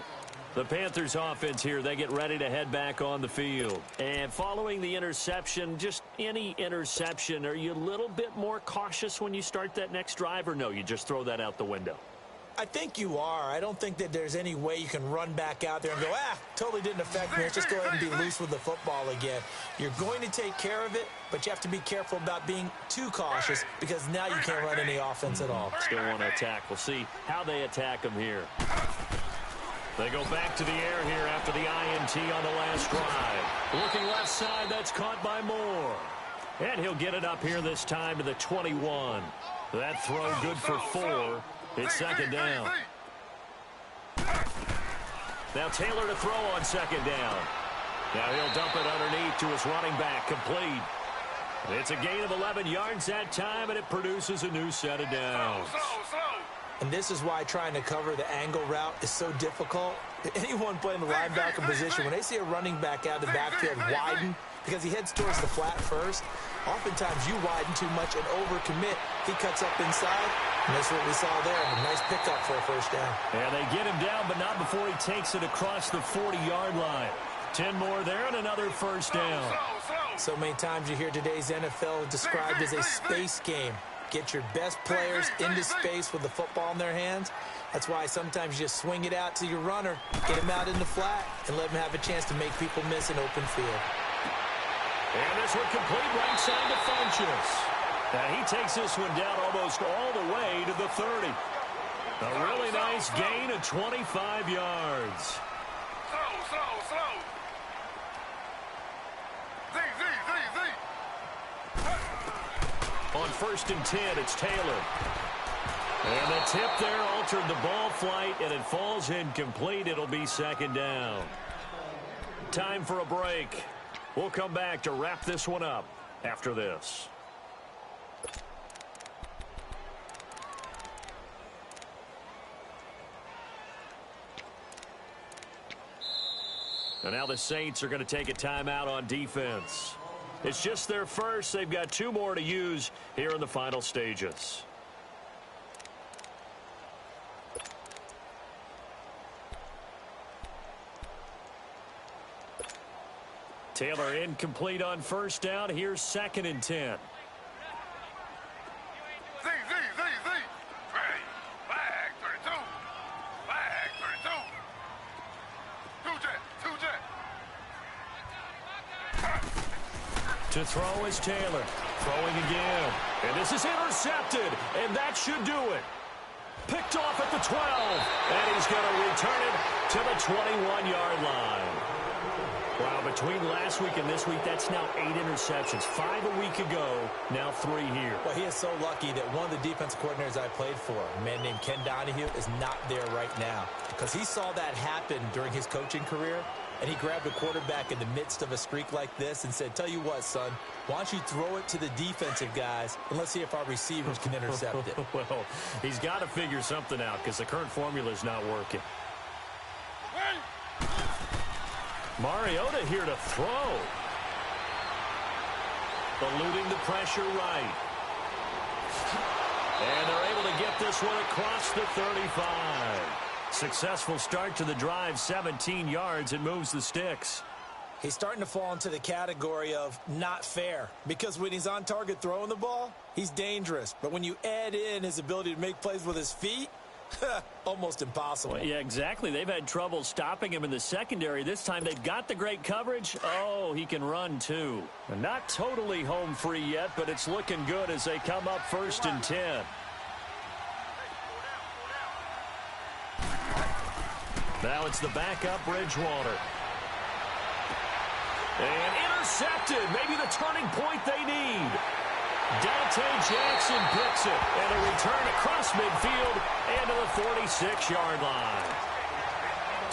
The Panthers offense here, they get ready to head back on the field. And following the interception, just any interception, are you a little bit more cautious when you start that next drive, or no, you just throw that out the window? I think you are. I don't think that there's any way you can run back out there and go, totally didn't affect me. Let's just go ahead and be loose with the football again. You're going to take care of it, but you have to be careful about being too cautious because now you can't run any offense at all. Still want to attack. We'll see how they attack them here. They go back to the air here after the INT on the last drive. Looking left side, that's caught by Moore. And he'll get it up here this time to the 21. That throw good for 4. It's second down. Now Taylor to throw on second down. Now he'll dump it underneath to his running back, complete. It's a gain of 11 yards that time, and it produces a new set of downs. And this is why trying to cover the angle route is so difficult. Anyone playing the linebacker position, when they see a running back out of the backfield widen, because he heads towards the flat first, oftentimes you widen too much and overcommit. He cuts up inside, and that's what we saw there. A nice pickup for a first down. And they get him down, but not before he takes it across the 40-yard line. 10 more there and another first down. So many times you hear today's NFL described as a space game. Get your best players into space with the football in their hands. That's why sometimes you just swing it out to your runner, get him out in the flat, and let him have a chance to make people miss an open field. And this one complete right side to Funchess. Now he takes this one down almost all the way to the 30. A really nice gain of 25 yards. Slow. On 1st and 10, it's Taylor. And the tip there altered the ball flight, and it falls incomplete. It'll be 2nd down. Time for a break. We'll come back to wrap this one up after this. And now the Saints are going to take a timeout on defense. It's just their first. They've got 2 more to use here in the final stages. Taylor incomplete on 1st down. Here's 2nd and 10. Flag 32. To throw is Taylor. Throwing again. And this is intercepted. And that should do it. Picked off at the 12. And he's going to return it to the 21-yard line. Wow, between last week and this week, that's now 8 interceptions. 5 a week ago, now 3 here. Well, he is so lucky that one of the defense coordinators I played for, a man named Ken Donahue, is not there right now. Because he saw that happen during his coaching career, and he grabbed a quarterback in the midst of a streak like this and said, tell you what, son, why don't you throw it to the defensive guys, and let's see if our receivers can intercept it. Well, he's got to figure something out because the current formula is not working. Mariota here to throw. Eluding the pressure right. And they're able to get this one across the 35. Successful start to the drive, 17 yards, and moves the sticks. He's starting to fall into the category of not fair, because when he's on target throwing the ball, he's dangerous. But when you add in his ability to make plays with his feet, almost impossible. Well, yeah, exactly. They've had trouble stopping him in the secondary. This time they've got the great coverage. Oh, he can run too. Not totally home free yet, but it's looking good as they come up 1st and 10. Now it's the backup Bridgewater. And intercepted. Maybe the turning point they need. Dante Jackson picks it, and a return across midfield and to the 46-yard line.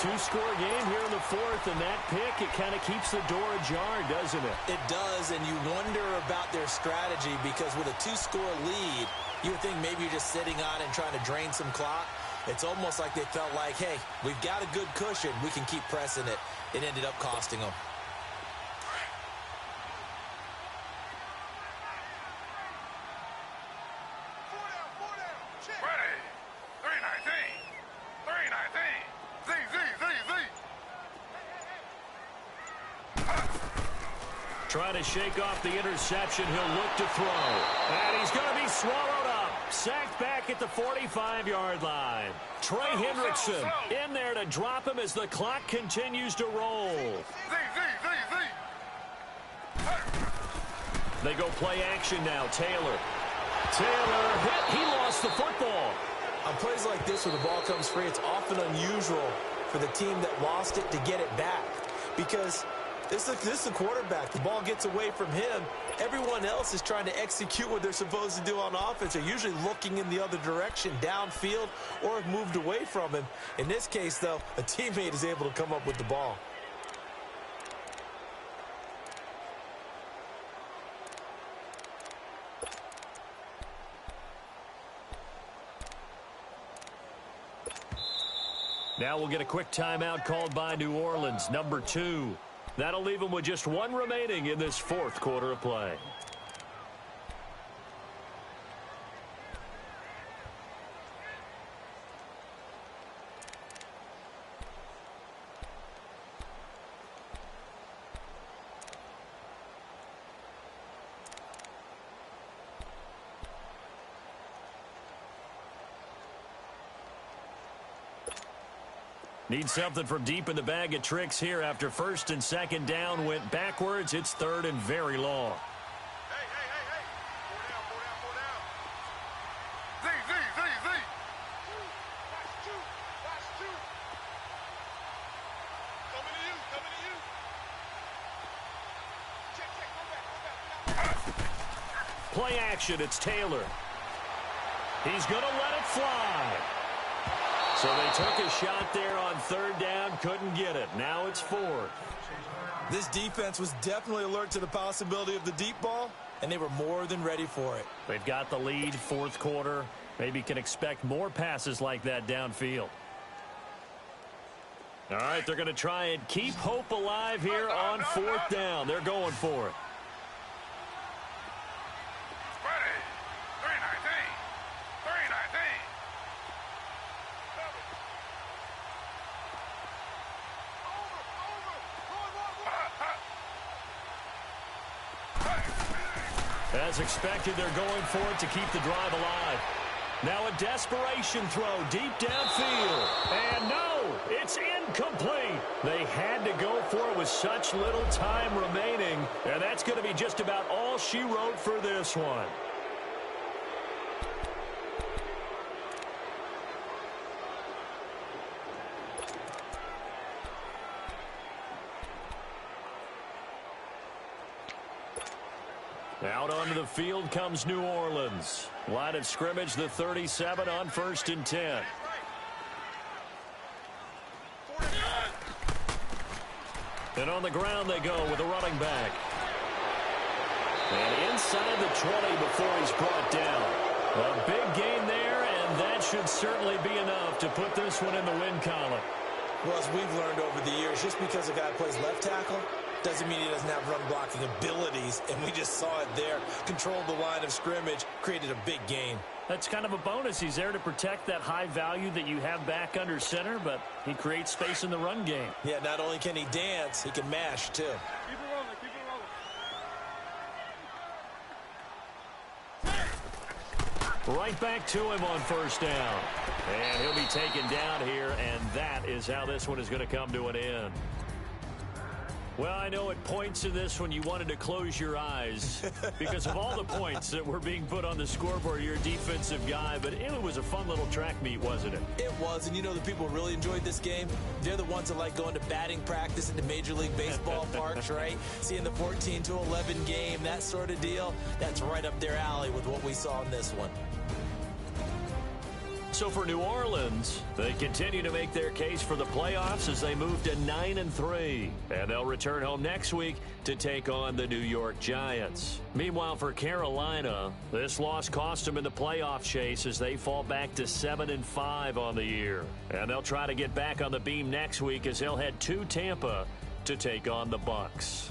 2-score game here in the 4th, and that pick, it kind of keeps the door ajar, doesn't it? It does, and you wonder about their strategy, because with a 2-score lead, you would think maybe you're just sitting on it and trying to drain some clock. It's almost like they felt like, hey, we've got a good cushion. We can keep pressing it. It ended up costing them. Trying to shake off the interception. He'll look to throw. And he's going to be swallowed up. Sacked back at the 45-yard line. Trey Hendrickson in there to drop him as the clock continues to roll. They go play action now. Taylor hit. He lost the football. On plays like this where the ball comes free, it's often unusual for the team that lost it to get it back, because this is the quarterback. The ball gets away from him. Everyone else is trying to execute what they're supposed to do on offense. They're usually looking in the other direction, downfield, or have moved away from him. In this case, though, a teammate is able to come up with the ball. Now we'll get a quick timeout called by New Orleans, number 2. That'll leave them with just 1 remaining in this 4th quarter of play. Need something from deep in the bag of tricks here after 1st and 2nd down went backwards. It's 3rd and very long. Hey. 4 down. Z. That's two. Coming to you. Check, go back. Play action, it's Taylor. He's going to let it fly. So they took a shot there on 3rd down, couldn't get it. Now it's 4th. This defense was definitely alert to the possibility of the deep ball, and they were more than ready for it. They've got the lead, 4th quarter. Maybe can expect more passes like that downfield. All right, they're going to try and keep hope alive here on 4th down. They're going for it. As expected, they're going for it to keep the drive alive. Now a desperation throw deep downfield. And no, it's incomplete. They had to go for it with such little time remaining. And that's going to be just about all she wrote for this one. Out onto the field comes New Orleans. Line of scrimmage, the 37 on 1st and 10. And on the ground they go with a running back. And inside the 20 before he's brought down. A big gain there, and that should certainly be enough to put this one in the win column. Well, as we've learned over the years, just because a guy plays left tackle doesn't mean he doesn't have run blocking abilities, and we just saw it there. Controlled the line of scrimmage, created a big gain. That's kind of a bonus. He's there to protect that high value that you have back under center, but he creates space in the run game. Yeah, not only can he dance, he can mash, too. Keep it rolling. Right back to him on 1st down. And he'll be taken down here, and that is how this one is going to come to an end. Well, I know at points in this one you wanted to close your eyes because of all the points that were being put on the scoreboard. You're a defensive guy, but it was a fun little track meet, wasn't it? It was, and you know the people who really enjoyed this game? They're the ones that like going to batting practice at the Major League Baseball parks, right? Seeing the 14-11 game, that sort of deal. That's right up their alley with what we saw in this one. So for New Orleans, they continue to make their case for the playoffs as they move to 9-3. And they'll return home next week to take on the New York Giants. Meanwhile, for Carolina, this loss cost them in the playoff chase as they fall back to 7-5 on the year. And they'll try to get back on the beam next week as they'll head to Tampa to take on the Bucs.